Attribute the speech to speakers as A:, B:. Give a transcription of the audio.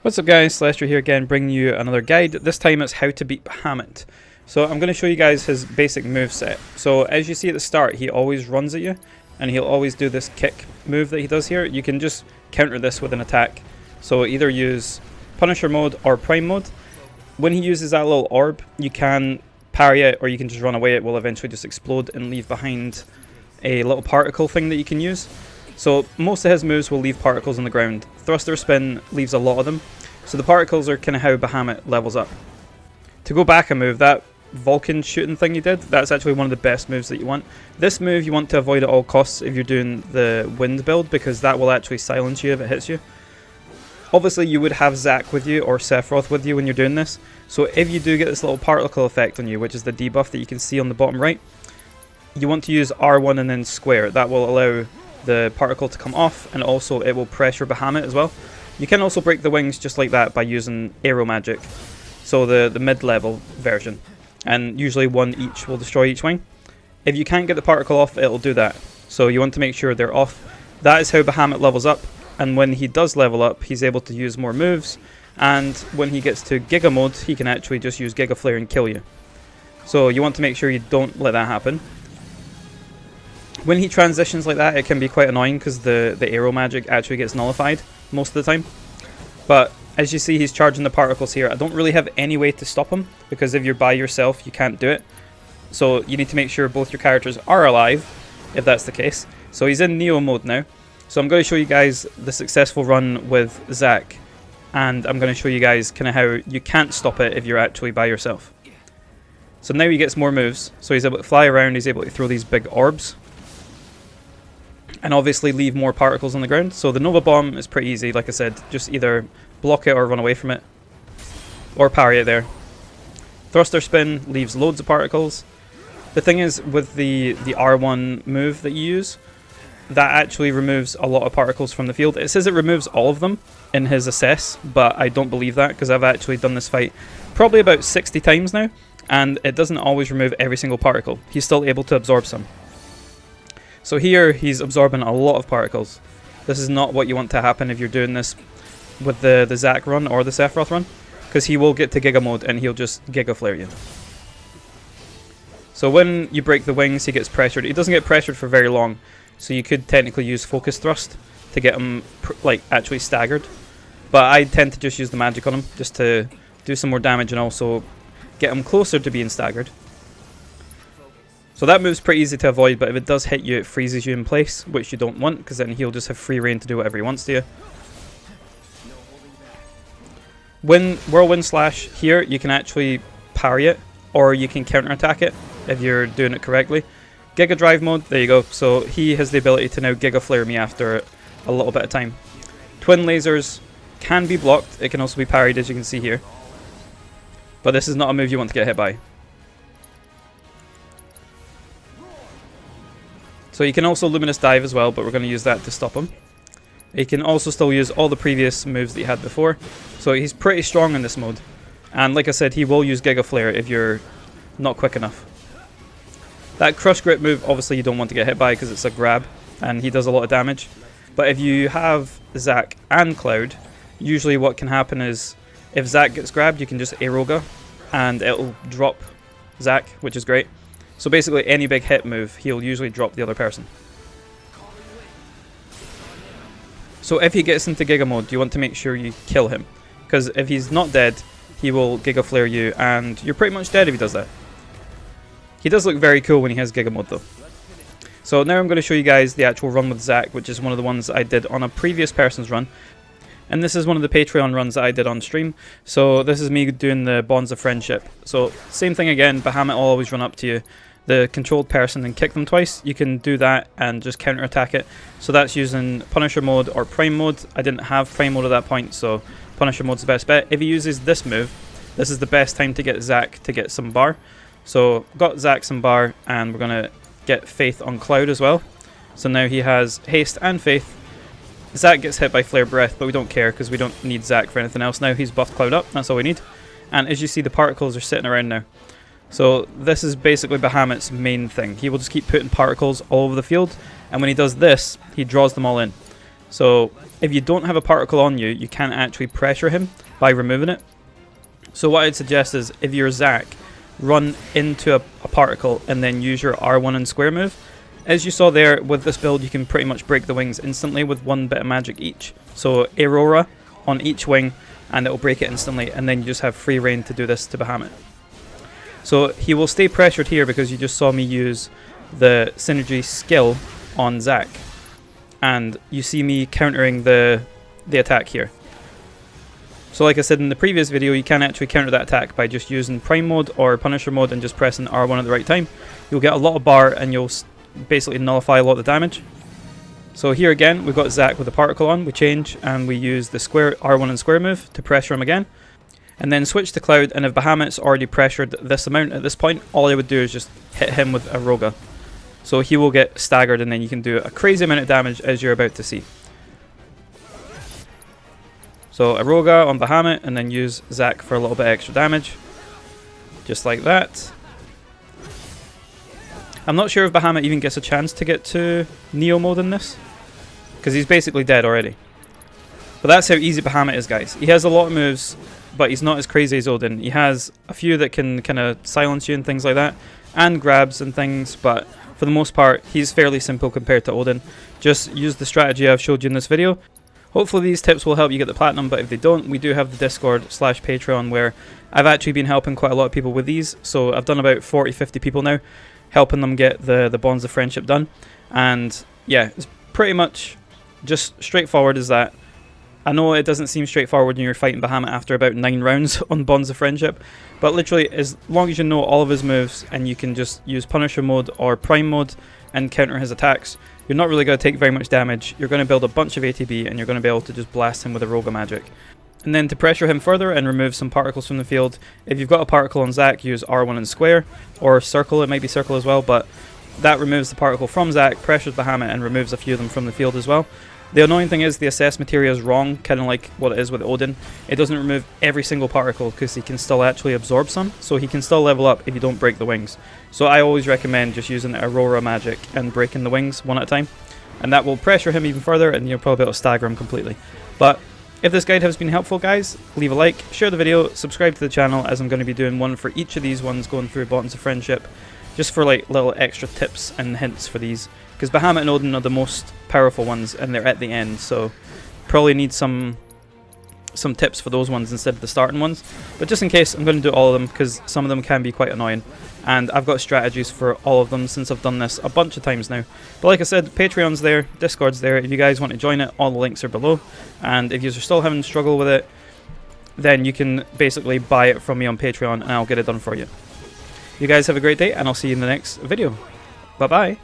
A: What's up guys, Celestial here again, bringing you another guide. This time it's how to beat Bahamut. So I'm going to show you guys his basic move set. So as you see at the start, he always runs at you, and he'll always do this kick move that he does here. You can just counter this with an attack. So either use Punisher mode or Prime mode. When he uses that little orb, you can parry it or you can just run away. It will eventually just explode and leave behind a little particle thing that you can use. So most of his moves will leave particles on the ground. Thruster Spin leaves a lot of them. So the particles are kind of how Bahamut levels up. To go back a move, that Vulcan shooting thing you did, that's actually one of the best moves that you want. This move you want to avoid at all costs if you're doing the wind build, because that will actually silence you if it hits you. Obviously you would have Zac with you or Sephiroth with you when you're doing this. So if you do get this little particle effect on you, which is the debuff that you can see on the bottom right, you want to use R1 and then square. That will allow the particle to come off, and also it will pressure Bahamut as well. You can also break the wings just like that by using Aero Magic, so the mid-level version, and usually one each will destroy each wing. If you can't get the particle off, it'll do that, so you want to make sure they're off. That is how Bahamut levels up, and when he does level up, he's able to use more moves, and when he gets to Giga mode, he can actually just use Giga Flare and kill you. So you want to make sure you don't let that happen. When he transitions like that, it can be quite annoying because the Aero Magic actually gets nullified most of the time. But as you see, he's charging the particles here. I don't really have any way to stop him, because if you're by yourself, you can't do it. So you need to make sure both your characters are alive, if that's the case. So he's in Neo mode now. So I'm going to show you guys the successful run with Zac, and I'm going to show you guys kind of how you can't stop it if you're actually by yourself. So now he gets more moves. So he's able to fly around, he's able to throw these big orbs, and obviously leave more particles on the ground. So the Nova Bomb is pretty easy, like I said, just either block it or run away from it, or parry it there. Thruster Spin leaves loads of particles. The thing is, with the R1 move that you use, that actually removes a lot of particles from the field. It says it removes all of them in his assess, but I don't believe that, because I've actually done this fight probably about 60 times now, and it doesn't always remove every single particle. He's still able to absorb some. So here, he's absorbing a lot of particles. This is not what you want to happen if you're doing this with the Zac run or the Sephiroth run, because he will get to Giga mode and he'll just Giga Flare you. So when you break the wings, he gets pressured. He doesn't get pressured for very long, so you could technically use Focus Thrust to get him like actually staggered. But I tend to just use the magic on him, just to do some more damage and also get him closer to being staggered. So that move's pretty easy to avoid, but if it does hit you, it freezes you in place, which you don't want, because then he'll just have free reign to do whatever he wants to you. When Whirlwind Slash here, you can actually parry it, or you can counterattack it if you're doing it correctly. Giga Drive mode, there you go. So he has the ability to now Giga Flare me after a little bit of time. Twin Lasers can be blocked, it can also be parried, as you can see here. But this is not a move you want to get hit by. So you can also Luminous Dive as well, but we're going to use that to stop him. He can also still use all the previous moves that he had before. So he's pretty strong in this mode. And like I said, he will use Giga Flare if you're not quick enough. That Crush Grip move, obviously you don't want to get hit by because it's a grab, and he does a lot of damage. But if you have Zac and Cloud, usually what can happen is, if Zac gets grabbed, you can just Aeroga, and it'll drop Zac, which is great. So basically any big hit move, he'll usually drop the other person. So if he gets into Giga mode, you want to make sure you kill him, because if he's not dead, he will Giga Flare you, and you're pretty much dead if he does that. He does look very cool when he has Giga mode though. So now I'm going to show you guys the actual run with Zac, which is one of the ones I did on a previous person's run. And this is one of the Patreon runs that I did on stream. So this is me doing the Bonds of Friendship. So same thing again, Bahamut will always run up to you, the controlled person, and kick them twice. You can do that and just counterattack it. So that's using Punisher mode or Prime mode. I didn't have Prime mode at that point, so Punisher mode's the best bet. If he uses this move, this is the best time to get Zac to get some bar. So got Zac some bar, and we're going to get Faith on Cloud as well. So now he has Haste and Faith. Zac gets hit by Flare Breath, but we don't care because we don't need Zac for anything else now. He's buffed Cloud up, that's all we need. And as you see, the particles are sitting around now. So this is basically Bahamut's main thing. He will just keep putting particles all over the field, and when he does this, he draws them all in. So if you don't have a particle on you, you can't actually pressure him by removing it. So what I'd suggest is, if you're Zac, run into a particle and then use your R1 and square move. As you saw there, with this build you can pretty much break the wings instantly with one bit of magic each. So Aurora on each wing and it will break it instantly, and then you just have free reign to do this to Bahamut. So he will stay pressured here because you just saw me use the synergy skill on Zac, and you see me countering the attack here. So like I said in the previous video, you can actually counter that attack by just using Prime mode or Punisher mode and just pressing R1 at the right time. You'll get a lot of bar and you'll basically nullify a lot of the damage. So here again, we've got Zac with the particle on. We change and we use the square R1 and square move to pressure him again. And then switch to Cloud, and if Bahamut's already pressured this amount at this point, all I would do is just hit him with a Roga. So he will get staggered and then you can do a crazy amount of damage as you're about to see. So a Roga on Bahamut and then use Zac for a little bit extra damage. Just like that. I'm not sure if Bahamut even gets a chance to get to Neo mode in this, because he's basically dead already. But that's how easy Bahamut is, guys. He has a lot of moves, but he's not as crazy as Odin. He has a few that can kind of silence you and things like that, and grabs and things, but for the most part, he's fairly simple compared to Odin. Just use the strategy I've showed you in this video. Hopefully these tips will help you get the platinum, but if they don't, we do have the Discord/Patreon where I've actually been helping quite a lot of people with these. So I've done about 40-50 people now, helping them get the bonds of friendship done. And yeah, it's pretty much just straightforward as that. I know it doesn't seem straightforward when you're fighting Bahamut after about 9 rounds on bonds of friendship, but literally as long as you know all of his moves and you can just use Punisher mode or Prime mode and counter his attacks, you're not really going to take very much damage. You're going to build a bunch of ATB and you're going to be able to just blast him with a Roga magic. And then to pressure him further and remove some particles from the field, if you've got a particle on Zac, use R1 and square, or circle, it might be circle as well, but that removes the particle from Zac, pressures Bahamut and removes a few of them from the field as well. The annoying thing is the assess materia is wrong, kind of like what it is with Odin. It doesn't remove every single particle because he can still actually absorb some, so he can still level up if you don't break the wings. So I always recommend just using Aurora magic and breaking the wings one at a time, and that will pressure him even further and you'll probably be able to stagger him completely. But if this guide has been helpful, guys, leave a like, share the video, subscribe to the channel, as I'm going to be doing one for each of these ones going through Bonds of Friendship, just for like little extra tips and hints for these, because Bahamut and Odin are the most powerful ones and they're at the end, so probably need some tips for those ones instead of the starting ones. But just in case, I'm going to do all of them because some of them can be quite annoying, and I've got strategies for all of them since I've done this a bunch of times now. But like I said, Patreon's there, Discord's there. If you guys want to join it, all the links are below, and if you're still having struggle with it, then you can basically buy it from me on Patreon and I'll get it done for you. You guys have a great day, and I'll see you in the next video. Bye bye.